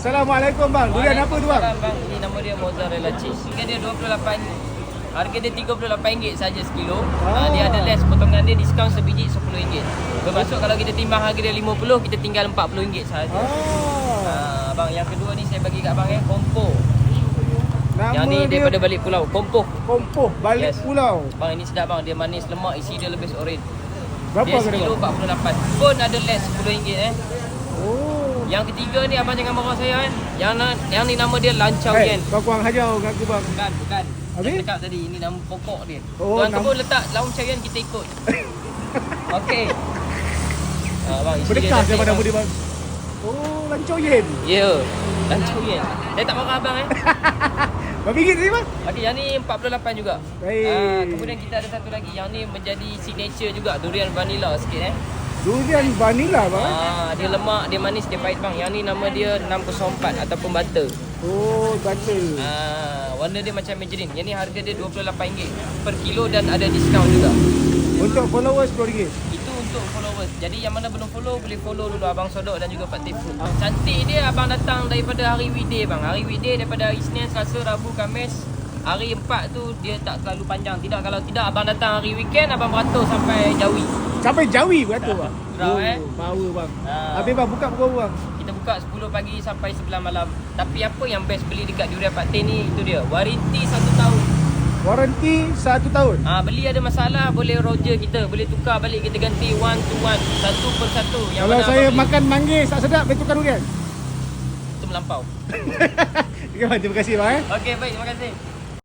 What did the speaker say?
Assalamualaikum bang. Durian apa tu bang? Bang, ini nama dia mozzarella cheese. Harga dia 28. Harga dia RM38 saja sekilo. Dia ada less, potongan dia diskaun sebiji RM10. Bermaksud kalau kita timbang harga dia RM50, kita tinggal RM40 sahaja. Bang, yang kedua ni saya bagi kat abang kompo. Nama Yang ni dia daripada balik pulau, kompoh. Kompoh balik pulau. Bang, ini sedap bang, dia manis, lemak, isi dia lebih oren. Berapa Dia harga dia sekilo bang? RM48. Pun ada less RM10 Oh. Yang ketiga ni abang jangan marah saya Yang ni nama dia lancau Hey, yen. kau kurang hajar dengan aku bang. Bukan. Habis? Saya cakap tadi, ini nama pokok dia. Oh, Tuan nama- kebun letak lancau yen, kita ikut. Okey. Bang, isi Berdekah dia daripada bang. nama dia bang. Oh, lancau yen. Ya, lancau yen. Saya tak marah abang Berapa ringgit tadi bang? Okey, yang ni 48 juga. Baik. Kemudian kita ada satu lagi. Yang ni menjadi signature juga, durian vanilla sikit Durian vanilla bang. Dia lemak, dia manis, dia pahit bang. Yang ni nama dia 604 ataupun butter. Oh, butter. Warna dia macam margarine. Yang ni harga dia RM28 per kilo dan ada diskaun juga. Untuk followers RM10. Itu untuk followers. Jadi yang mana belum follow, boleh follow dulu Abang Sodok dan juga Pak Tifu. Cantik dia abang datang daripada hari weekday bang. Hari weekday daripada hari Isnin, Selasa, Rabu, Khamis. Hari 4 tu dia tak terlalu panjang. Tidak, kalau tidak abang datang hari weekend, abang beratur sampai Jawi. Sampai Jawi beratur bang. Surau, Power bang. Habis bang buka pukul berapa bang? Kita buka 10 pagi sampai 11 malam. Tapi apa yang best beli dekat Durian Pak Tin ni, itu dia. Warranty 1 tahun. Waranti 1 tahun. Beli ada masalah, boleh roger kita. Boleh tukar balik, kita ganti one to one. Satu per satu. Yang Kalau mana saya abang beli, makan manggis tak sedap, boleh tukar durian. itu melampau. Terima kasih bang. Okey, baik. Terima kasih.